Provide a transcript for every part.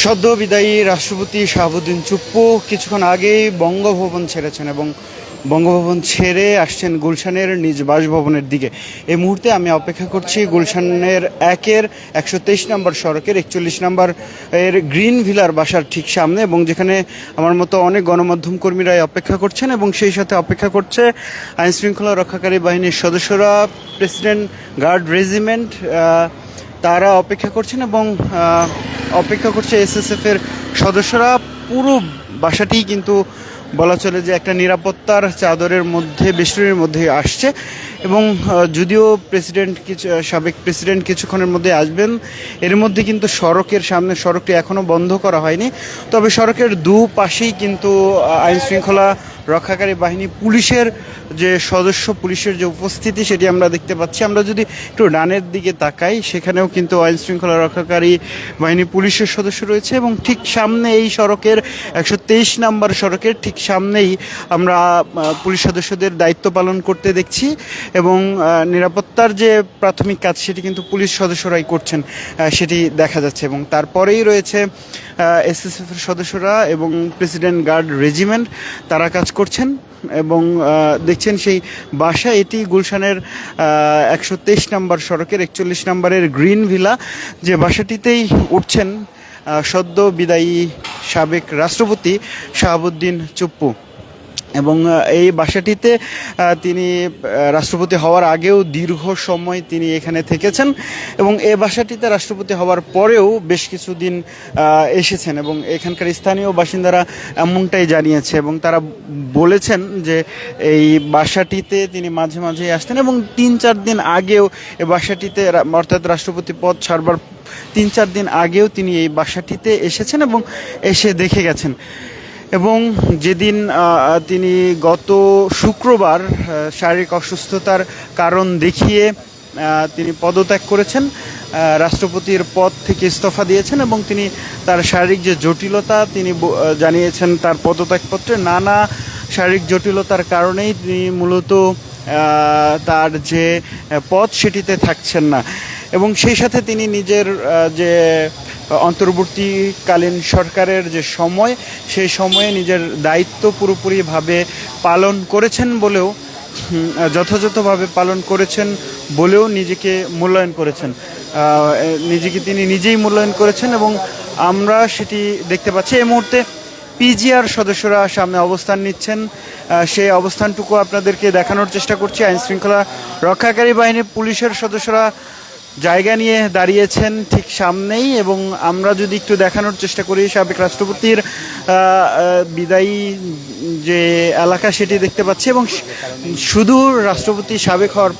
সদ্য বিদায়ী রাষ্ট্রপতি শাহাবুদ্দিন চুপ্পু কিছুক্ষণ আগেই বঙ্গভবন ছেড়েছেন এবং বঙ্গভবন ছেড়ে আসছেন গুলশানের নিজ বাসভবনের দিকে। এই মুহূর্তে আমি অপেক্ষা করছি গুলশানের 123 নম্বর সড়কের 41 নম্বর এর গ্রিন ভিলার বাসার ঠিক সামনে, এবং যেখানে আমার মতো অনেক গণমাধ্যম কর্মীরাই অপেক্ষা করছেন এবং সেই সাথে অপেক্ষা করছে আইনশৃঙ্খলা রক্ষাকারী বাহিনীর সদস্যরা, প্রেসিডেন্ট গার্ড রেজিমেন্ট, তারা অপেক্ষা করছেন এবং অপেক্ষা করছে এসএসএফের সদস্যরা। পুরো বাসাটি কিন্তু বলা চলে যে একটা নিরাপত্তার চাদরের মধ্যে, বেষ্টনীর মধ্যে আসছে। এবং যদিও সাবেক প্রেসিডেন্ট কিছুক্ষণের মধ্যে আসবেন, এর মধ্যে কিন্তু সড়কের সামনে সড়কটি এখনও বন্ধ করা হয়নি। তবে সড়কের দুপাশেই কিন্তু আইন শৃঙ্খলা রক্ষাকারী বাহিনী, পুলিশের যে পুলিশের যে উপস্থিতি সেটি আমরা দেখতে পাচ্ছি। আমরা যদি একটু ডানের দিকে তাকাই, সেখানেও কিন্তু আইন শৃঙ্খলা রক্ষাকারী বাহিনী, পুলিশের সদস্য রয়েছে এবং ঠিক সামনে এই সড়কের 123 নম্বর সড়কের ঠিক সামনেই আমরা পুলিশ সদস্যদের দায়িত্ব পালন করতে দেখছি। এবং নিরাপত্তার যে প্রাথমিক কাজ সেটি কিন্তু পুলিশ সদস্যরাই করছেন, সেটি দেখা যাচ্ছে। এবং তারপরেই রয়েছে এসএসএফের সদস্যরা এবং প্রেসিডেন্ট গার্ড রেজিমেন্ট, তারা কাজ করছেন। এবং দেখছেন সেই বাসা, এটি গুলশানের 123 নম্বর সড়কের 41 নম্বরের গ্রিন ভিলা, যে বাসাটিতেই উঠছেন সদ্য বিদায়ী সাবেক রাষ্ট্রপতি শাহাবুদ্দিন চুপ্পু। এবং এই বাসাটিতে তিনি রাষ্ট্রপতি হওয়ার আগেও দীর্ঘ সময় তিনি এখানে থেকেছেন এবং এই বাসাটিতে রাষ্ট্রপতি হওয়ার পরেও বেশ কিছুদিন এসেছেন এবং এখানকার স্থানীয় বাসিন্দারা এমনটাই জানিয়েছে। এবং তারা বলেছেন যে এই বাসাটিতে তিনি মাঝে মাঝেই আসতেন এবং 3-4 দিন আগেও এই বাসাটিতে, অর্থাৎ রাষ্ট্রপতি পদ ছাড়বার 3-4 দিন আগেও তিনি এই বাসাটিতে এসেছেন এবং এসে দেখে গেছেন। এবং যেদিন তিনি গত শুক্রবার শারীরিক অসুস্থতার কারণ দেখিয়ে তিনি পদত্যাগ করেছেন, রাষ্ট্রপতির পদ থেকে ইস্তফা দিয়েছেন এবং তিনি তার শারীরিক যে জটিলতা তিনি জানিয়েছেন তার পদত্যাগপত্রে, নানা শারীরিক জটিলতার কারণেই তিনি মূলত তার যে পদ সেটিতে থাকছেন না। এবং সেই সাথে তিনি নিজের যে অন্তর্বর্তীকালীন সরকারের যে সময়, সেই সময়ে নিজের দায়িত্ব পুরোপুরিভাবে পালন করেছেন বলেও, যথাযথভাবে পালন করেছেন বলেও নিজেকে মূল্যায়ন করেছেন, নিজেকে তিনি নিজেই মূল্যায়ন করেছেন। এবং আমরা সেটি দেখতে পাচ্ছি। এই মুহূর্তে পিজিআর সদস্যরা সামনে অবস্থান নিচ্ছেন, সেই অবস্থানটুকু আপনাদেরকে দেখানোর চেষ্টা করছি। আইনশৃঙ্খলা রক্ষাকারী বাহিনীর পুলিশের সদস্যরা জায়গা নিয়ে দাঁড়িয়েছেন ঠিক সামনেই। এবং আমরা যদি একটু দেখানোর চেষ্টা করি, সাবেক রাষ্ট্রপতির বিদায়ী যে এলাকা সেটি দেখতে পাচ্ছি। এবং শুধু রাষ্ট্রপতি সাবেক হওয়ার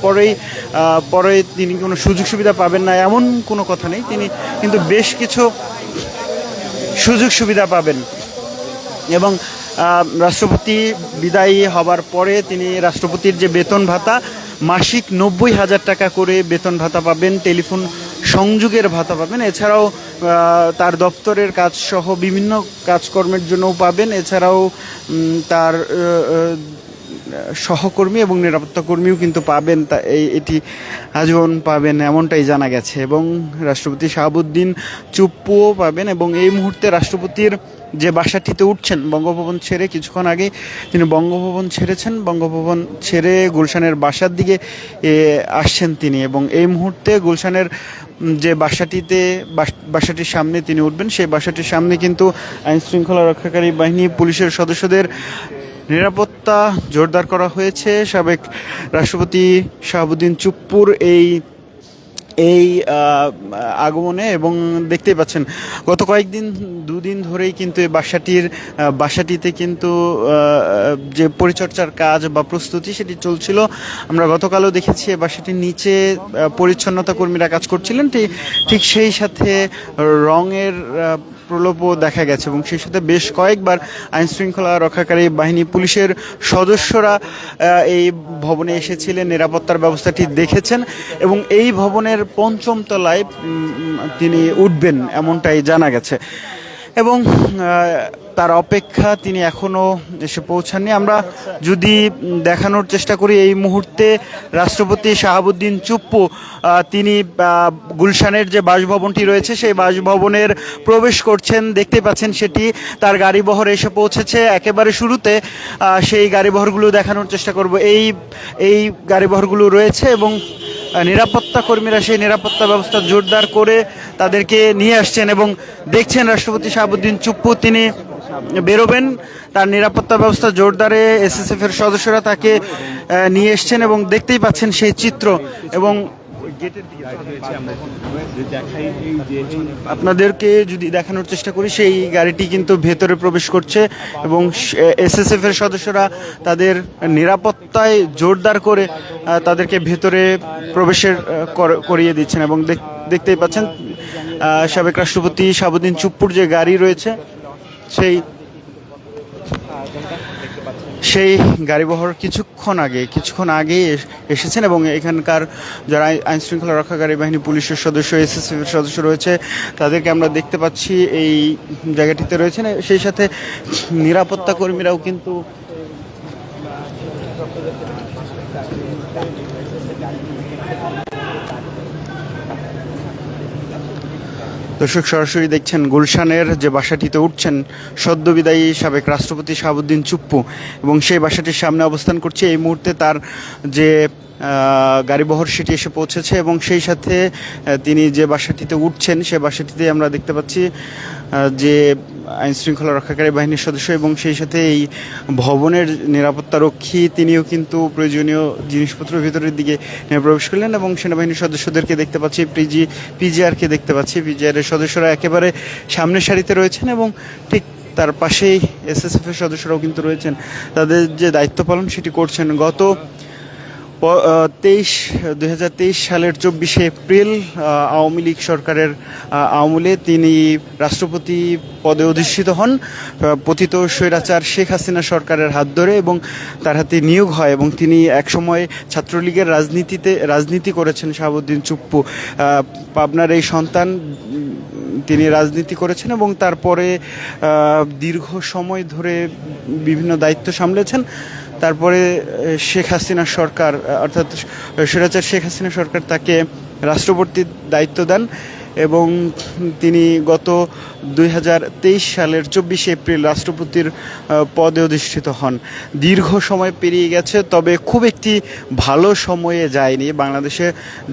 পরে তিনি কোনো সুযোগ সুবিধা পাবেন না এমন কোনো কথা নেই, তিনি কিন্তু বেশ কিছু সুযোগ সুবিধা পাবেন। এবং রাষ্ট্রপতি বিদায়ী হবার পরে তিনি রাষ্ট্রপতির যে বেতন ভাতা, মাসিক 90,000 টাকা করে বেতন ভাতা পাবেন, টেলিফোন সংযোগের ভাতা পাবেন, এছাড়াও তার দপ্তরের কাজ সহ বিভিন্ন কাজকর্মের জন্যও পাবেন, এছাড়াও তার সহকর্মী এবং নিরাপত্তা কর্মীও কিন্তু পাবেন, এটি আজীবন পাবেন এমনটাই জানা গেছে। এবং রাষ্ট্রপতি শাহাবুদ্দিন চুপ্পুও পাবেন। এবং এই মুহূর্তে রাষ্ট্রপতির যে বাসাটিতে উঠছেন বঙ্গভবন ছেড়ে, কিছুক্ষণ আগে তিনি বঙ্গভবন ছেড়েছেন, বঙ্গভবন ছেড়ে গুলশানের বাসার দিকে আসছেন তিনি। এবং এই মুহূর্তে গুলশানের যে বাসাটির সামনে তিনি উঠবেন, সেই বাসাটির সামনে কিন্তু আইনশৃঙ্খলা রক্ষাকারী বাহিনী, পুলিশের সদস্যদের নিরাপত্তা জোরদার করা হয়েছে সাবেক রাষ্ট্রপতি শাহাবুদ্দিন চুপ্পুর এই আগমনে। এবং দেখতেই পাচ্ছেন গত দুদিন ধরেই কিন্তু এই বাসাটিতে কিন্তু যে পরিচর্যার কাজ বা প্রস্তুতি সেটি চলছিল। আমরা গতকালও দেখেছি এই বাসাটির নিচে পরিচ্ছন্নতা কর্মীরা কাজ করছিলেন, ঠিক সেই সাথে রঙের প্রলোভও দেখা গেছে। এবং সেই সাথে বেশ কয়েকবার আইনশৃঙ্খলা রক্ষাকারী বাহিনী, পুলিশের সদস্যরা এই ভবনে এসেছিলেন, নিরাপত্তার ব্যবস্থাটি দেখেছেন। এবং এই ভবনের 5ম তলায় তিনি উঠবেন এমনটাই জানা গেছে। এবং তার অপেক্ষা, তিনি এখনও এসে পৌঁছাননি। আমরা যদি দেখানোর চেষ্টা করি, এই মুহূর্তে রাষ্ট্রপতি শাহাবুদ্দিন চুপ্পু তিনি গুলশানের যে বাসভবনটি রয়েছে সেই বাসভবনের প্রবেশ করছেন, দেখতে পাচ্ছেন সেটি। তার গাড়িবহর এসে পৌঁছেছে একেবারে শুরুতে, সেই গাড়িবহরগুলো দেখানোর চেষ্টা করব। এই গাড়িবহরগুলো রয়েছে এবং নিরাপত্তা কর্মীরা সেই নিরাপত্তা ব্যবস্থা জোরদার করে তাদেরকে নিয়ে আসছেন এবং দেখছেন রাষ্ট্রপতি শাহাবুদ্দিন চুপ্পু তিনি বেরোবেন, তার নিরাপত্তা ব্যবস্থা জোরদারে এসএসএফ এর সদস্যরা তাকে নিয়ে এসছেন এবং দেখতেই পাচ্ছেন সেই চিত্র। এবং আপনাদেরকে যদি দেখানোর চেষ্টা করি, সেই গাড়িটি কিন্তু ভেতরে প্রবেশ করছে এবং এসএসএফ এর সদস্যরা তাদের নিরাপত্তায় জোরদার করে তাদেরকে ভেতরে প্রবেশের করিয়ে দিচ্ছেন এবং দেখতেই পাচ্ছেন সাবেক রাষ্ট্রপতি শাহাবুদ্দিন চুপ্পুর যে গাড়ি রয়েছে সেই গাড়িবহর কিছুক্ষণ আগে এসেছেন এবং এখানকার যারা আইন শৃঙ্খলা রক্ষাকারী বাহিনী, পুলিশের সদস্য, এসএসএফ এর সদস্য রয়েছে তাদেরকে আমরা দেখতে পাচ্ছি এই জায়গাটিতে রয়েছেন। সেই সাথে নিরাপত্তা কর্মীরাও কিন্তু দর্শক সরাসরি দেখছেন গুলশানের যে বাসাটিতে উঠছেন সদ্যবিদায়ী সাবেক রাষ্ট্রপতি শাহাবুদ্দিন চুপ্পু এবং সেই বাসাটির সামনে অবস্থান করছে এই মুহূর্তে তার যে গাড়িবহর সেটি এসে পৌঁছেছে এবং সেই সাথে তিনি যে বাসাটিতে উঠছেন সে বাসাটিতে আমরা দেখতে পাচ্ছি যে আইন শৃঙ্খলা রক্ষাকারী বাহিনীর সদস্য এবং সেই সাথে এই ভবনের নিরাপত্তারক্ষী তিনিও কিন্তু প্রয়োজনীয় জিনিসপত্র ভিতরের দিকে প্রবেশ করলেন এবং সেনাবাহিনীর সদস্যদেরকে দেখতে পাচ্ছি, পিজিআরকে দেখতে পাচ্ছি। পিজিআরের সদস্যরা একেবারে সামনের সারিতে রয়েছেন এবং ঠিক তার পাশেই এসএসএফ এর সদস্যরাও কিন্তু রয়েছেন, তাদের যে দায়িত্ব পালন সেটি করছেন। গত 2023 সালের 24শে এপ্রিল আওয়ামী লীগ সরকারের আমলে তিনি রাষ্ট্রপতি পদে অধিষ্ঠিত হন পতিত স্বৈরাচার শেখ হাসিনা সরকারের হাত ধরে এবং তার হাতে নিয়োগ হয় এবং তিনি একসময় ছাত্রলীগের রাজনীতি করেছেন। শাহাবুদ্দিন চুপ্পু পাবনার এই সন্তান, তিনি রাজনীতি করেছেন এবং তারপরে দীর্ঘ সময় ধরে বিভিন্ন দায়িত্ব সামলেছেন। তারপরে শেখ হাসিনা সরকার অর্থাৎ স্বৈরাচার শেখ হাসিনা সরকার তাকে রাষ্ট্রপতির দায়িত্ব দেন এবং তিনি গত 2023 সালের 24শে এপ্রিল রাষ্ট্রপতির পদে অধিষ্ঠিত হন। দীর্ঘ সময় পেরিয়ে গেছে, তবে খুব একটি ভালো সময়ে যায়নি। বাংলাদেশে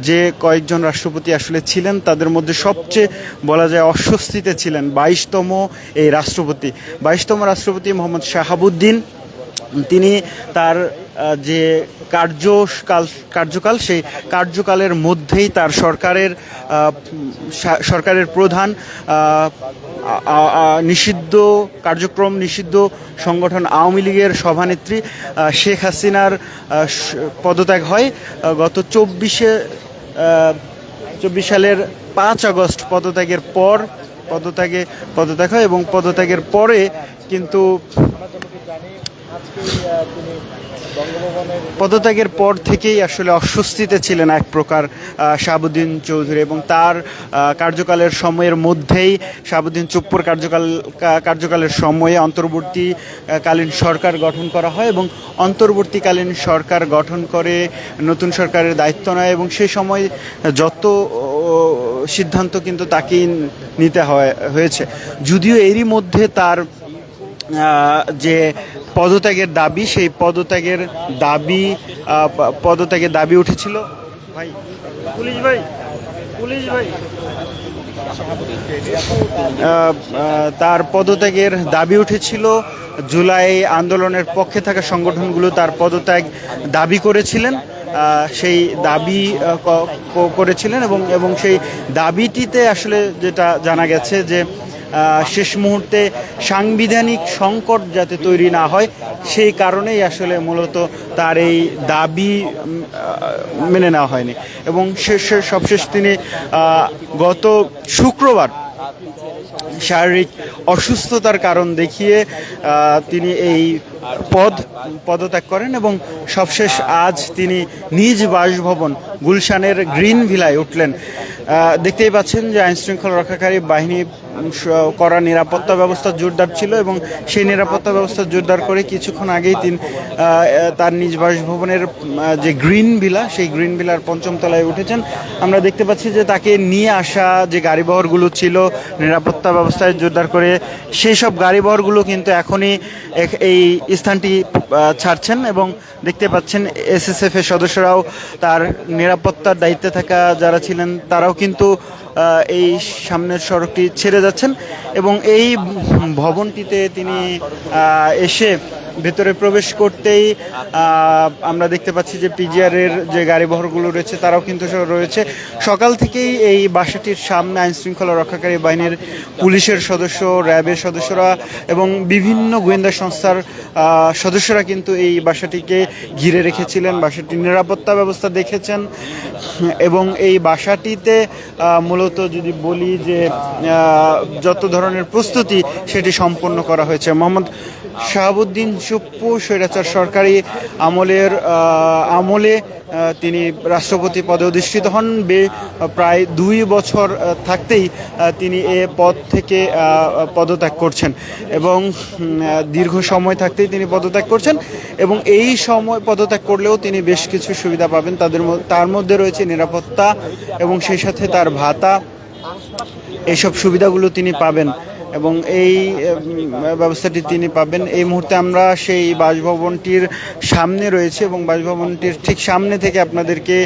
যে কয়েকজন রাষ্ট্রপতি আসলে ছিলেন তাদের মধ্যে সবচেয়ে বলা যায় অস্বস্তিতে ছিলেন 22তম এই রাষ্ট্রপতি। 22তম রাষ্ট্রপতি মোহাম্মদ শাহাবুদ্দিন, তিনি তার যে কার্যকাল সেই কার্যকালের মধ্যেই তার সরকারের প্রধান নিষিদ্ধ সংগঠন আওয়ামী লীগের সভানেত্রী শেখ হাসিনার পদত্যাগ হয়। গত 24 সালের 5 আগস্ট পদত্যাগ হয় এবং পদত্যাগের পরে কিন্তু পদত্যাগের পর থেকেই আসলে অস্বস্তিতে ছিলেন এক প্রকার শাহাবুদ্দিন চৌধুরী এবং তার কার্যকালের সময়ের মধ্যেই শাহাবুদ্দিন চুপ্পুর কার্যকালের সময়ে অন্তর্বর্তীকালীন সরকার গঠন করা হয় এবং অন্তর্বর্তীকালীন সরকার গঠন করে নতুন সরকারের দায়িত্ব নেয় এবং সেই সময় যত সিদ্ধান্ত কিন্তু তাকেই নিতে হয়েছে। যদিও এরই মধ্যে তার যে পদত্যাগের দাবি, সেই পদত্যাগের দাবি উঠেছিল। তার পদত্যাগের দাবি উঠেছিল। জুলাই আন্দোলনের পক্ষে থাকা সংগঠনগুলো তার পদত্যাগ দাবি করেছিলেন, সেই দাবি করেছিলেন এবং সেই দাবিটিতে আসলে যেটা জানা গেছে যে শেষ মুহূর্তে সাংবিধানিক সংকট যাতে তৈরি না হয় সেই কারণেই আসলে মূলত তার এই দাবি মেনে নেওয়া হয়নি এবং সবশেষ তিনি গত শুক্রবার শারীরিক অসুস্থতার কারণ দেখিয়ে তিনি এই পদত্যাগ করেন এবং সবশেষ আজ তিনি নিজ বাসভবন গুলশানের গ্রিন ভিলায় উঠলেন। দেখতেই পাচ্ছেন যে আইনশৃঙ্খলা রক্ষাকারী বাহিনী করা নিরাপত্তা ব্যবস্থা জোরদার ছিল এবং সেই নিরাপত্তা ব্যবস্থা জোরদার করে কিছুক্ষণ আগেই তিনি তার নিজ বাসভবনের যে গ্রিন ভিলা, সেই গ্রিন ভিলার পঞ্চম তলায় উঠেছেন। আমরা দেখতে পাচ্ছি যে তাকে নিয়ে আসা যে গাড়িবহরগুলো ছিল নিরাপত্তা ব্যবস্থায় জোরদার করে, সেই সব গাড়িবহরগুলো কিন্তু এখনই এই স্থানটি ছাড়ছেন এবং দেখতে পাচ্ছেন এসএসএফ এর সদস্যরাও তার নিরাপত্তার দায়িত্বে থাকা যারা ছিলেন তারাও কিন্তু এই সামনের সড়কটি ছেড়ে যাচ্ছেন এবং এই ভবনটিতে তিনি এসে ভেতরে প্রবেশ করতেই আমরা দেখতে পাচ্ছি যে পিজিআরের যে গাড়িবহরগুলো রয়েছে তারাও কিন্তু রয়েছে। সকাল থেকেই এই বাসাটির সামনে আইনশৃঙ্খলা রক্ষাকারী বাহিনীর পুলিশের সদস্য, র্যাবের সদস্যরা এবং বিভিন্ন গোয়েন্দা সংস্থার সদস্যরা কিন্তু এই বাসাটিকে ঘিরে রেখেছিলেন, বাসাটির নিরাপত্তা ব্যবস্থা দেখেছেন এবং এই বাসাটিতে মূলত যদি বলি যে যত ধরনের প্রস্তুতি সেটি সম্পন্ন করা হয়েছে। মোহাম্মদ শাহাবুদ্দিন চুপ্পু স্বৈরাচার সরকারি আমলে তিনি রাষ্ট্রপতি পদে অধিষ্ঠিত হন। প্রায় 2 বছর থাকতেই তিনি এ পদ থেকে পদত্যাগ করছেন এবং দীর্ঘ সময় থাকতেই তিনি পদত্যাগ করছেন এবং এই সময় পদত্যাগ করলেও তিনি বেশ কিছু সুবিধা পাবেন। তার মধ্যে রয়েছে নিরাপত্তা এবং সেই সাথে তার ভাতা, এইসব সুবিধাগুলো তিনি পাবেন এবং এই ব্যবস্থাটি তিনি পাবেন। এই মুহূর্তে আমরা সেই বাসভবনটির সামনে রয়েছে এবং বাসভবনটির ঠিক সামনে থেকে আপনাদেরকে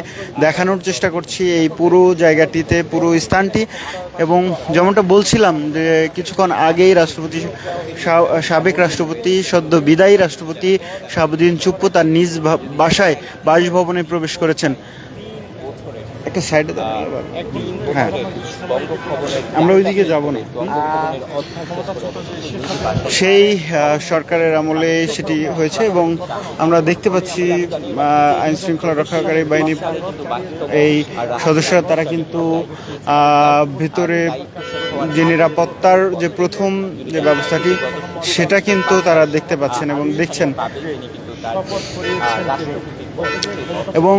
দেখানোর চেষ্টা করছি এই পুরো জায়গাটিতে, পুরো স্থানটি। এবং যেমনটা বলছিলাম যে কিছুক্ষণ আগেই সাবেক রাষ্ট্রপতি, সদ্য বিদায়ী রাষ্ট্রপতি শাহাবুদ্দিন চুপ্পু তার নিজ বাসভবনে প্রবেশ করেছেন। একটা সাইডে হ্যাঁ, আমরা ওইদিকে যাব না, সেই সরকারের আমলে সেটি হয়েছে এবং আমরা দেখতে পাচ্ছি আইন শৃঙ্খলা রক্ষাকারী বাহিনী এই সদস্যরা তারা কিন্তু ভিতরে যে নিরাপত্তার যে প্রথম যে ব্যবস্থাটি সেটা কিন্তু তারা দেখতে পাচ্ছেন এবং দেখছেন এবং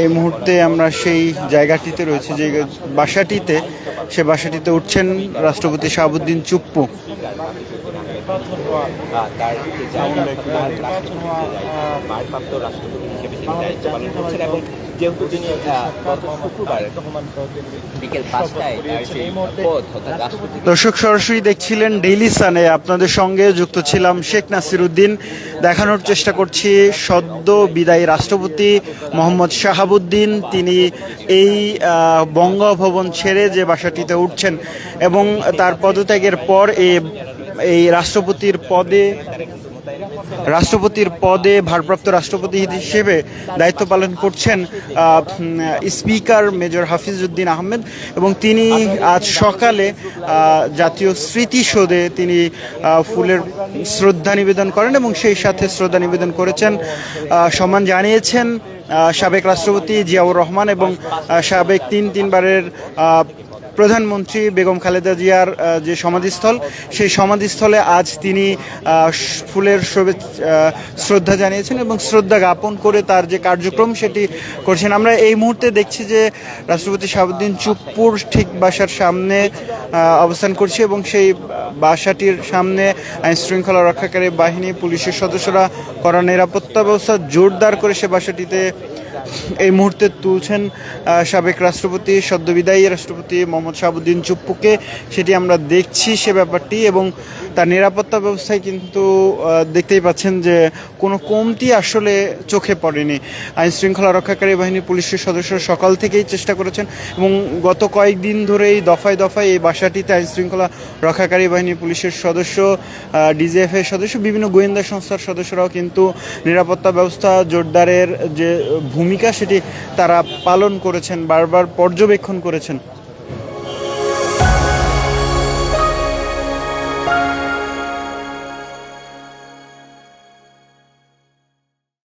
এই মুহূর্তে আমরা সেই জায়গাটিতে রয়েছে যে বাসাটিতে, সে বাসাটিতে উঠছেন রাষ্ট্রপতি শাহাবুদ্দিন চুপ্পু। দর্শক সরাসরি দেখছিলেন ডেইলি সানে, আপনাদের সঙ্গে যুক্ত ছিলাম শেখ নাসিরউদ্দিন। দেখানোর চেষ্টা করছি সদ্য বিদায়ী রাষ্ট্রপতি মোহাম্মদ শাহাবুদ্দিন তিনি এই বঙ্গভবন ছেড়ে যে বাসাটিতে উঠছেন এবং তার পদত্যাগের পর এই রাষ্ট্রপতির পদে ভারপ্রাপ্ত রাষ্ট্রপতি হিসেবে দায়িত্ব পালন করছেন স্পিকার মেজর হাফিজউদ্দিন আহমেদ এবং তিনি আজ সকালে জাতীয় স্মৃতিসৌধে তিনি ফুলের শ্রদ্ধা নিবেদন করেন এবং সেই সাথে শ্রদ্ধা নিবেদন করেছেন, সম্মান জানিয়েছেন সাবেক রাষ্ট্রপতি জিয়াউর রহমান এবং সাবেক তিনবারের প্রধানমন্ত্রী বেগম খালেদা জিয়ার যে সমাধিস্থল, সেই সমাধিস্থলে আজ তিনি ফুলের শ্রদ্ধা জানিয়েছেন এবং শ্রদ্ধা জ্ঞাপন করে তার যে কার্যক্রম সেটি করছেন। আমরা এই মুহূর্তে দেখছি যে রাষ্ট্রপতি শাহাবুদ্দিন চুপ্পুর ঠিক বাসার সামনে অবস্থান করছি এবং সেই বাসাটির সামনে আইন শৃঙ্খলা রক্ষাকারী বাহিনী, পুলিশের সদস্যরা করা নিরাপত্তা ব্যবস্থা জোরদার করে সে বাসাটিতে এই মুহূর্তে তুলছেন সাবেক রাষ্ট্রপতি, সদ্য বিদায়ী রাষ্ট্রপতি মোহাম্মদ শাহাবুদ্দিন চুপ্পুকে। সেটি আমরা দেখছি সে ব্যাপারটি এবং তার নিরাপত্তা ব্যবস্থায় কিন্তু দেখতেই পাচ্ছেন যে কোনো কমতি আসলে চোখে পড়েনি। আইন শৃঙ্খলা রক্ষাকারী বাহিনীর পুলিশের সদস্য সকাল থেকেই চেষ্টা করেছেন এবং গত কয়েকদিন ধরেই দফায় দফায় এই বাসাটিতে আইন শৃঙ্খলা রক্ষাকারী বাহিনী, পুলিশের সদস্য, ডিজিএফ এর সদস্য, বিভিন্ন গোয়েন্দা সংস্থার সদস্যরাও কিন্তু নিরাপত্তা ব্যবস্থা জোরদারের যে ভূমিকা সেটি তারা পালন করেছেন, বারবার পর্যবেক্ষণ করেছেন।